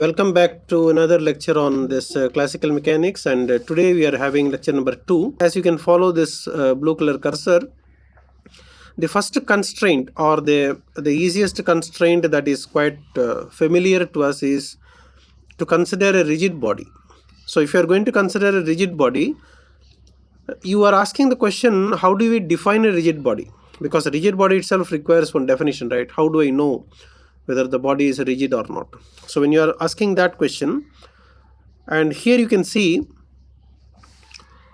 Welcome back to another lecture on this classical mechanics, and today we are having lecture number 2. As you can follow this blue color cursor, the first constraint or the easiest constraint that is quite familiar to us is to consider a rigid body. So if you are going to consider a rigid body, you are asking the question, how do we define a rigid body? Because a rigid body itself requires one definition, right? How do I know whether the body is rigid or not? So when you are asking that question, and here you can see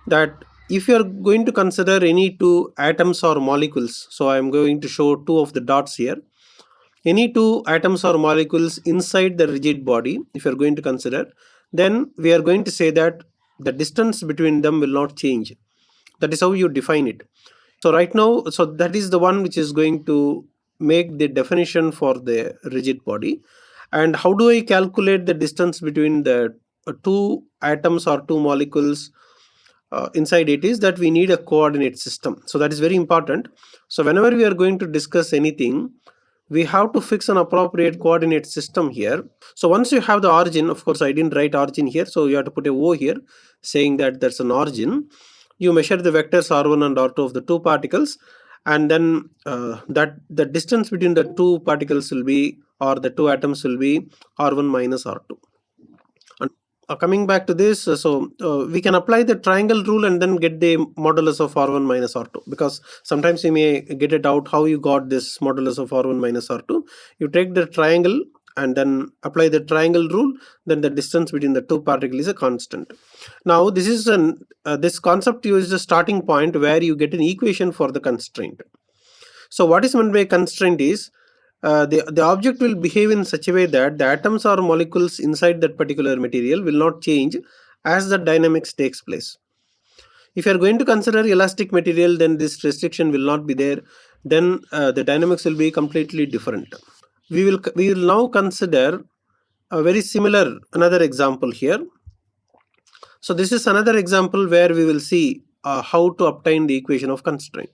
that if you are going to consider any two atoms or molecules, so I am going to show two of the dots here. Any two atoms or molecules inside the rigid body, if you are going to consider, then we are going to say that the distance between them will not change. That is how you define it. So right now, so that is the one which is going to make the definition for the rigid body. And how do I calculate the distance between the two atoms or two molecules inside it? Is that we need a coordinate system. So that is very important. So whenever we are going to discuss anything, we have to fix an appropriate coordinate system here. So once you have the origin, of course I didn't write origin here, so you have to put a O here saying that that's an origin. You measure the vectors r1 and r2 of the two particles, and then that the distance between the two particles will be, or the two atoms will be, r1 minus r2. And coming back to this, we can apply the triangle rule and then get the modulus of r1 minus r2, because sometimes you may get it out how you got this modulus of r1 minus r2. You take the triangle and then apply the triangle rule, then the distance between the two particles is a constant. Now this is this concept is the starting point where you get an equation for the constraint. So what is meant by constraint is the object will behave in such a way that the atoms or molecules inside that particular material will not change as the dynamics takes place. If you are going to consider elastic material, then this restriction will not be there. Then the dynamics will be completely different. We will now consider a very similar another example here. So this is another example where we will see how to obtain the equation of constraint.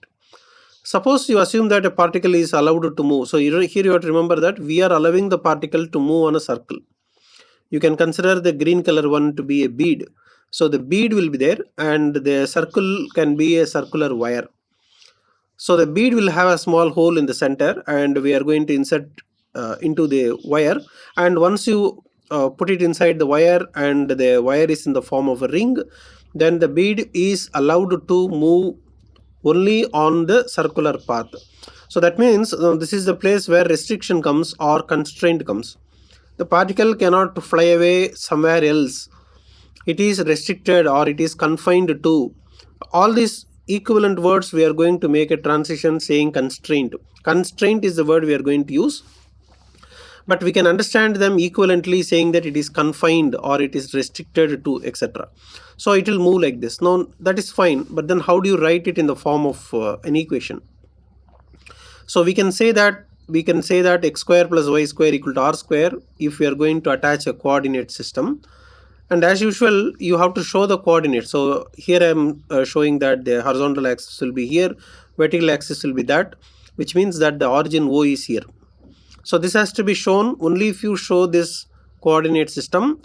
Suppose you assume that a particle is allowed to move. So here you have to remember that we are allowing the particle to move on a circle. You can consider the green color one to be a bead. So the bead will be there and the circle can be a circular wire. So the bead will have a small hole in the center and we are going to insert into the wire. And once you put it inside the wire and the wire is in the form of a ring, then the bead is allowed to move only on the circular path. So that means this is the place where restriction comes or constraint comes. The particle cannot fly away somewhere else. It is restricted or it is confined to. All these equivalent words we are going to make a transition saying constraint. Constraint is the word we are going to use. But we can understand them equivalently saying that it is confined or it is restricted to, etc. So it will move like this. Now that is fine, but then how do you write it in the form of an equation? So we can say that x square plus y square equal to r square if we are going to attach a coordinate system. And as usual, you have to show the coordinates. So here I am showing that the horizontal axis will be here, vertical axis will be that, which means that the origin O is here. So this has to be shown only if you show this coordinate system.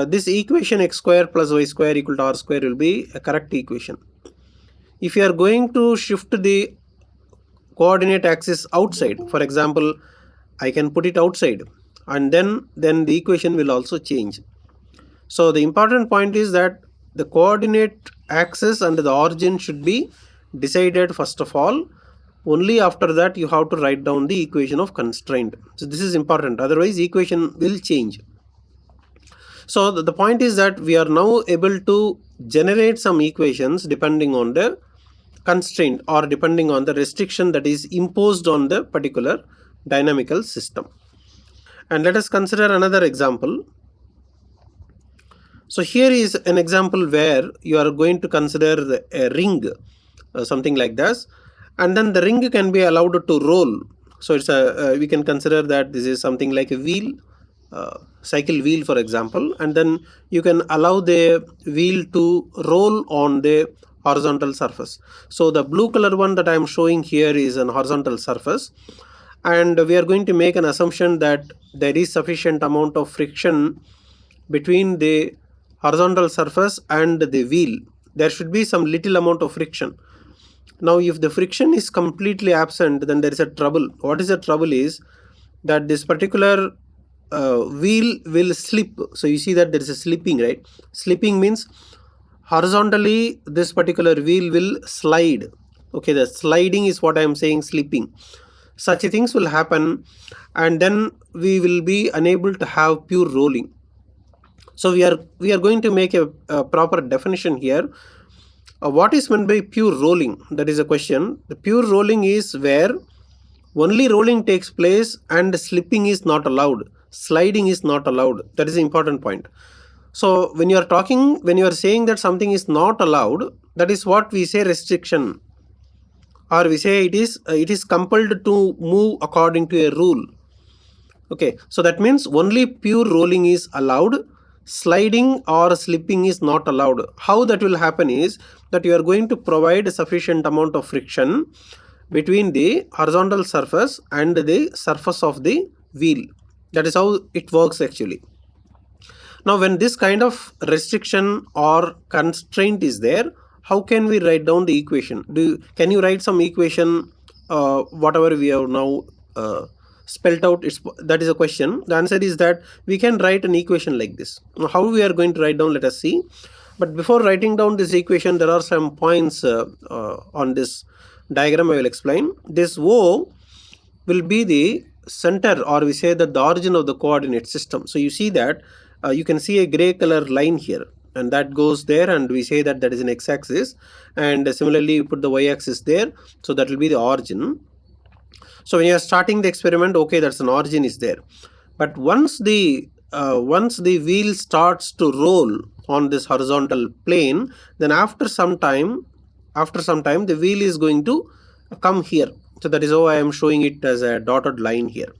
This equation x square plus y square equal to r square will be a correct equation. If you are going to shift the coordinate axis outside, for example, I can put it outside and then the equation will also change. So the important point is that the coordinate axis and the origin should be decided first of all. Only after that you have to write down the equation of constraint. So this is important, otherwise equation will change. So the point is that we are now able to generate some equations depending on the constraint or depending on the restriction that is imposed on the particular dynamical system. And let us consider another example. So here is an example where you are going to consider a ring, something like this, and then the ring can be allowed to roll. So it's we can consider that this is something like a wheel, cycle wheel for example, and then you can allow the wheel to roll on the horizontal surface. So the blue color one that I am showing here is an horizontal surface, and we are going to make an assumption that there is sufficient amount of friction between the horizontal surface and the wheel. There should be some little amount of friction. Now if the friction is completely absent, then there is a trouble. What is the trouble is that this particular wheel will slip. So you see that there is a slipping, right? Slipping means horizontally this particular wheel will slide. Okay, the sliding is what I am saying, slipping. Such things will happen, and then we will be unable to have pure rolling. So we are going to make a proper definition here. What is meant by pure rolling? That is a question. The pure rolling is where only rolling takes place and slipping is not allowed, sliding is not allowed. That is the important point. So when you are saying that something is not allowed, that is what we say restriction, or we say it is compelled to move according to a rule. Okay, so that means only pure rolling is allowed, sliding or slipping is not allowed. How that will happen is that you are going to provide a sufficient amount of friction between the horizontal surface and the surface of the wheel. That is how it works actually. Now when this kind of restriction or constraint is there, how can we write down the equation? Can you write some equation, whatever we have now spelled out? That is a question. The answer is that we can write an equation like this. Now how we are going to write down, let us see. But before writing down this equation, there are some points on this diagram I will explain. This O will be the center, or we say that the origin of the coordinate system. So you see that you can see a gray color line here, and that goes there, and we say that that is an x-axis, and similarly you put the y-axis there, so that will be the origin. So when you are starting the experiment, okay, that's an origin is there. But once the wheel starts to roll on this horizontal plane, then after some time the wheel is going to come here. So that is how I am showing it as a dotted line here.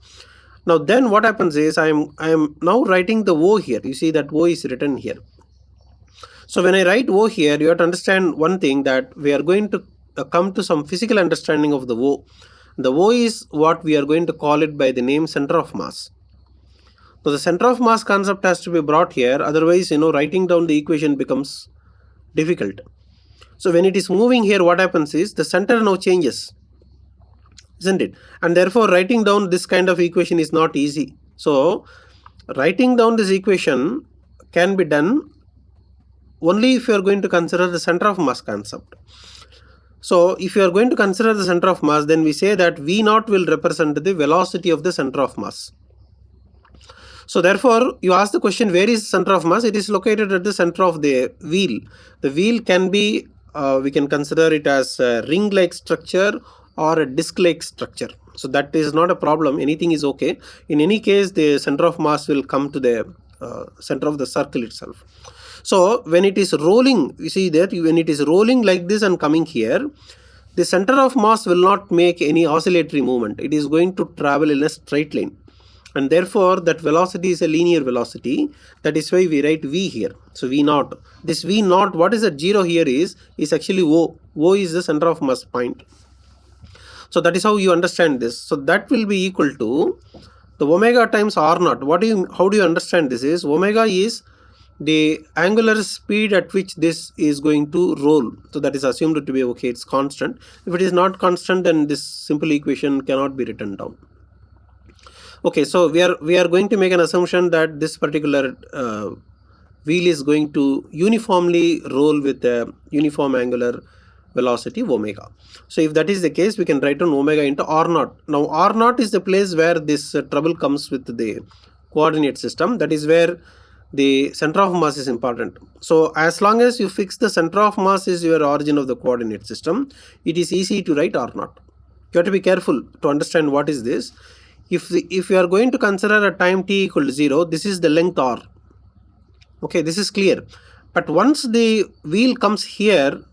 Now then what happens is I am now writing the O here. You see that O is written here. So when I write O here, you have to understand one thing, that we are going to come to some physical understanding of the O. The O is what we are going to call it by the name center of mass. So the center of mass concept has to be brought here, otherwise writing down the equation becomes difficult. So when it is moving here, what happens is the center now changes, isn't it? And therefore writing down this kind of equation is not easy. So writing down this equation can be done only if you are going to consider the center of mass concept. So if you are going to consider the center of mass, then we say that V0 will represent the velocity of the center of mass. So therefore you ask the question, where is center of mass? It is located at the center of the wheel. The wheel can be we can consider it as a ring-like structure or a disc-like structure. So that is not a problem. Anything is okay. In any case, the center of mass will come to the center of the circle itself. So when it is rolling, you see that when it is rolling like this and coming here, the center of mass will not make any oscillatory movement. It is going to travel in a straight line, and therefore that velocity is a linear velocity. That is why we write V here. So V0. This V0, what is that 0 here is actually O. O is the center of mass point. So that is how you understand this. So that will be equal to the omega times R0. How do you understand this? Is omega is the angular speed at which this is going to roll. So that is assumed to be okay, it's constant. If it is not constant, then this simple equation cannot be written down. Okay, so we are going to make an assumption that this particular wheel is going to uniformly roll with a uniform angular velocity omega. So if that is the case, we can write down omega into R0. Now R0 is the place where this trouble comes with the coordinate system. That is where the center of mass is important. So as long as you fix the center of mass is your origin of the coordinate system, it is easy to write R0. You have to be careful to understand what is this. If you are going to consider a time t equal to 0, this is the length r. Okay, this is clear. But once the wheel comes here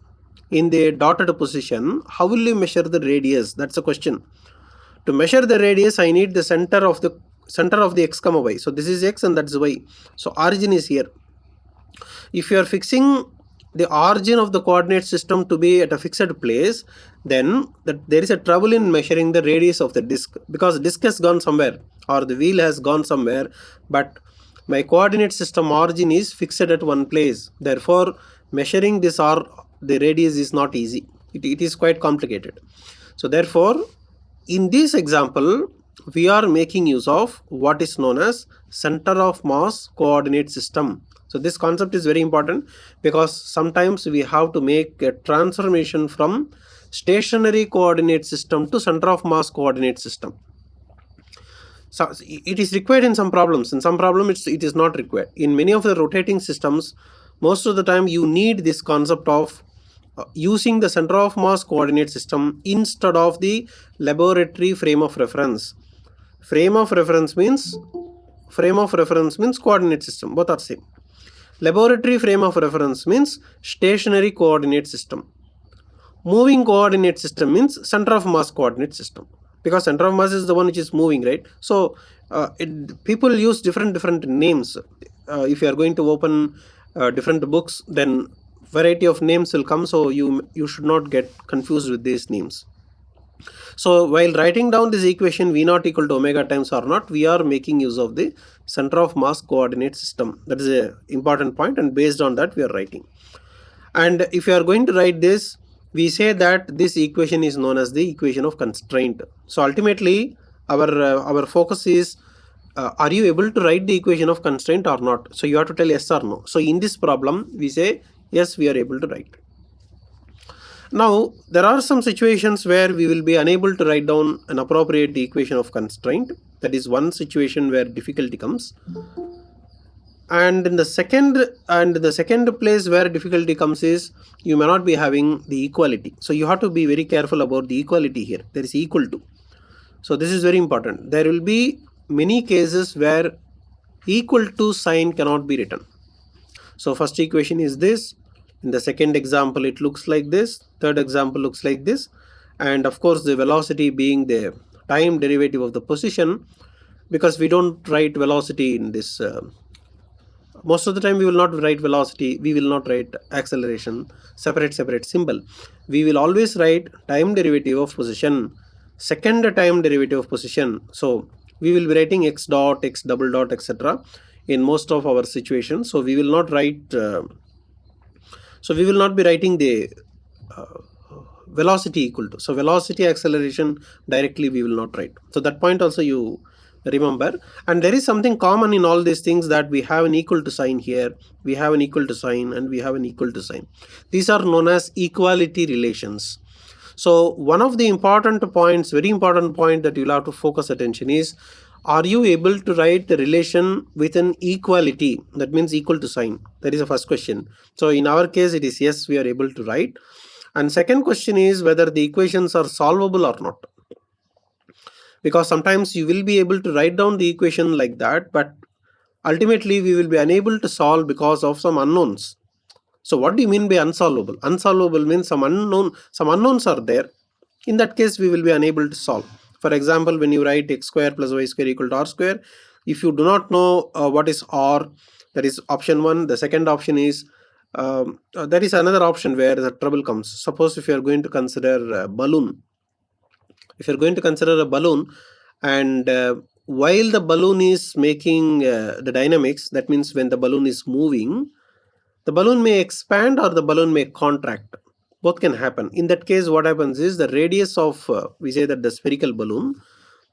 in the dotted position, how will you measure the radius? That's the question. To measure the radius, I need the center of the x comma y. So this is x and that's y. So origin is here. If you are fixing the origin of the coordinate system to be at a fixed place, then there is a trouble in measuring the radius of the disk, because disk has gone somewhere or the wheel has gone somewhere, but my coordinate system origin is fixed at one place. Therefore, measuring this or the radius is not easy. It is quite complicated. So therefore, in this example, we are making use of what is known as center of mass coordinate system. So this concept is very important, because sometimes we have to make a transformation from stationary coordinate system to center of mass coordinate system. So it is required in some problems. In some problems, it is not required. In many of the rotating systems, most of the time you need this concept of using the center of mass coordinate system instead of the laboratory frame of reference. Frame of reference means coordinate system. Both are same. Laboratory frame of reference means stationary coordinate system. Moving coordinate system means center of mass coordinate system, because center of mass is the one which is moving, right? So people use different names. If you are going to open different books, then variety of names will come, so you should not get confused with these names. So while writing down this equation V naught equal to omega times R naught, we are making use of the center of mass coordinate system. That is a important point, and based on that we are writing. And if you are going to write this, we say that this equation is known as the equation of constraint. So ultimately our focus is, are you able to write the equation of constraint or not? So you have to tell yes or no. So in this problem we say yes, we are able to write. Now there are some situations where we will be unable to write down an appropriate equation of constraint. That is one situation where difficulty comes. And in the second place where difficulty comes is, you may not be having the equality. So you have to be very careful about the equality here. There is equal to. So this is very important. There will be many cases where equal to sign cannot be written. So first equation is this. In the second example, it looks like this. Third example looks like this. And of course, the velocity being the time derivative of the position, because we don't write velocity in this. Most of the time we will not write velocity, we will not write acceleration, separate symbol. We will always write time derivative of position, second time derivative of position. So we will be writing x dot, x double dot, etc. in most of our situations. So we will not write, we will not be writing the velocity equal to. So velocity, acceleration directly we will not write. So that point also you remember. And there is something common in all these things, that we have an equal to sign here, we have an equal to sign, and we have an equal to sign. These are known as equality relations. So one of the important points, very important point that you'll have to focus attention is, are you able to write the relation with an equality? That means equal to sign. That is the first question. So in our case it is yes, we are able to write. And second question is whether the equations are solvable or not. Because sometimes you will be able to write down the equation like that, but ultimately we will be unable to solve because of some unknowns. So what do you mean by unsolvable? Unsolvable means some unknowns are there. In that case, we will be unable to solve. For example, when you write x square plus y square equal to r square, if you do not know what is r, that is option 1. The second option is, that is another option where the trouble comes. Suppose if you are going to consider a balloon. If you're going to consider a balloon, and while the balloon is making the dynamics, that means when the balloon is moving, the balloon may expand or the balloon may contract. Both can happen. In that case, what happens is the radius of, we say that the spherical balloon,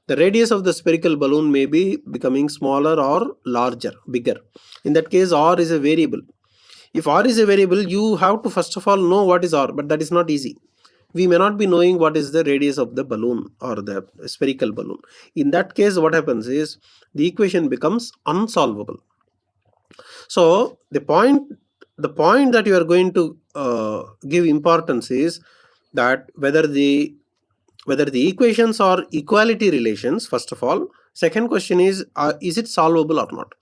the radius of the spherical balloon may be becoming smaller or larger, bigger. In that case, r is a variable. If r is a variable, you have to first of all know what is r, but that is not easy. We may not be knowing what is the radius of the balloon or the spherical balloon. In that case, what happens is the equation becomes unsolvable. So the point that you are going to give importance is that whether the equations are equality relations, first of all. Second question is it solvable or not?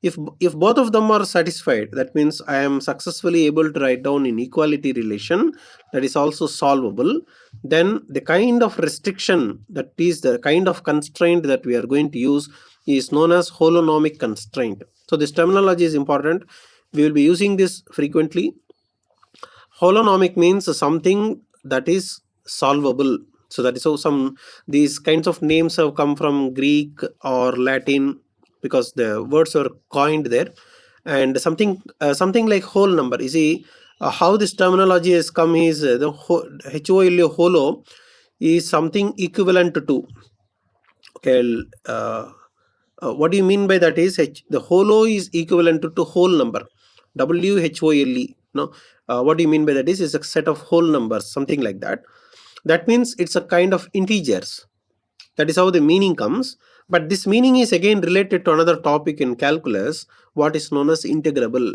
If both of them are satisfied, that means I am successfully able to write down an equality relation that is also solvable, then the kind of restriction, that is the kind of constraint that we are going to use, is known as holonomic constraint. So this terminology is important. We will be using this frequently. Holonomic means something that is solvable. So that is how these kinds of names have come from Greek or Latin, because the words were coined there. And something like whole number. You see, how this terminology has come is the HOLO, holo, is something equivalent to. Okay, what do you mean by that is the holo is equivalent to whole number, WHOLE. No, what do you mean by that is a set of whole numbers, something like that. That means it's a kind of integers. That is how the meaning comes. But this meaning is again related to another topic in calculus, what is known as integrable.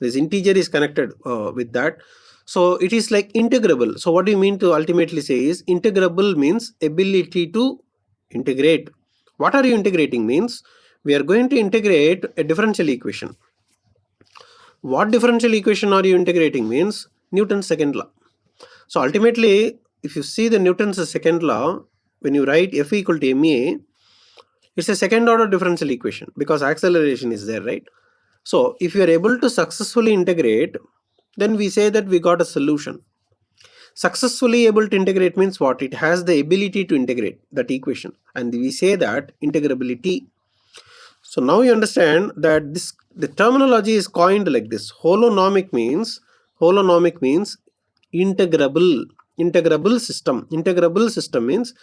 This integer is connected with that. So it is like integrable. So what do you mean to ultimately say is integrable means ability to integrate. What are you integrating means we are going to integrate a differential equation. What differential equation are you integrating means Newton's second law. So ultimately, if you see the Newton's second law, when you write F equal to ma, it's a second order differential equation because acceleration is there, right? So if you are able to successfully integrate, then we say that we got a solution. Successfully able to integrate means what? It has the ability to integrate that equation, and we say that integrability. So now you understand that the terminology is coined like this. Holonomic means integrable system. Integrable system means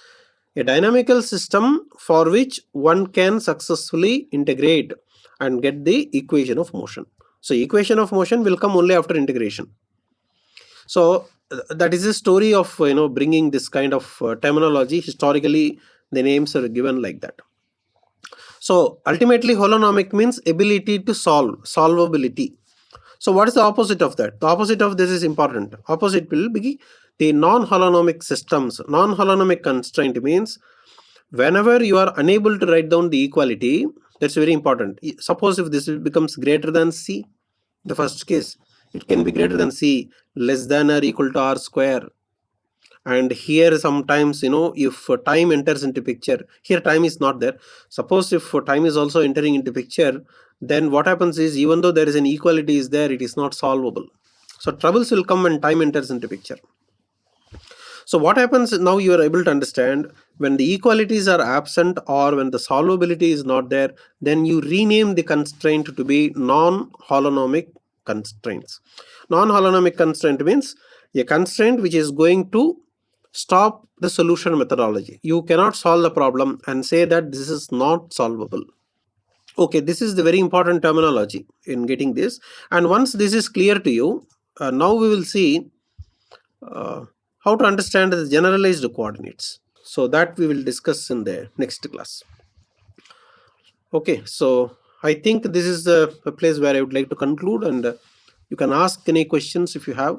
a dynamical system for which one can successfully integrate and get the equation of motion. So equation of motion will come only after integration. So that is the story of bringing this kind of terminology. Historically, the names are given like that. So ultimately, holonomic means ability to solvability. So what is the opposite of that? The opposite of this is important. Opposite will be the non-holonomic systems. Non-holonomic constraint means whenever you are unable to write down the equality, that's very important. Suppose if this becomes greater than C, the first case, it can be greater than C, less than or equal to R square. And here sometimes, if time enters into picture, here time is not there. Suppose if time is also entering into picture, then what happens is even though there is an equality is there, it is not solvable. So troubles will come when time enters into picture. So what happens now, you are able to understand when the equalities are absent or when the solvability is not there, then you rename the constraint to be non-holonomic constraints. Non-holonomic constraint means a constraint which is going to stop the solution methodology. You cannot solve the problem and say that this is not solvable. Okay, this is the very important terminology in getting this. And once this is clear to you, now we will see how to understand the generalized coordinates. So that we will discuss in the next class. Okay, so I think this is a place where I would like to conclude, and you can ask any questions if you have.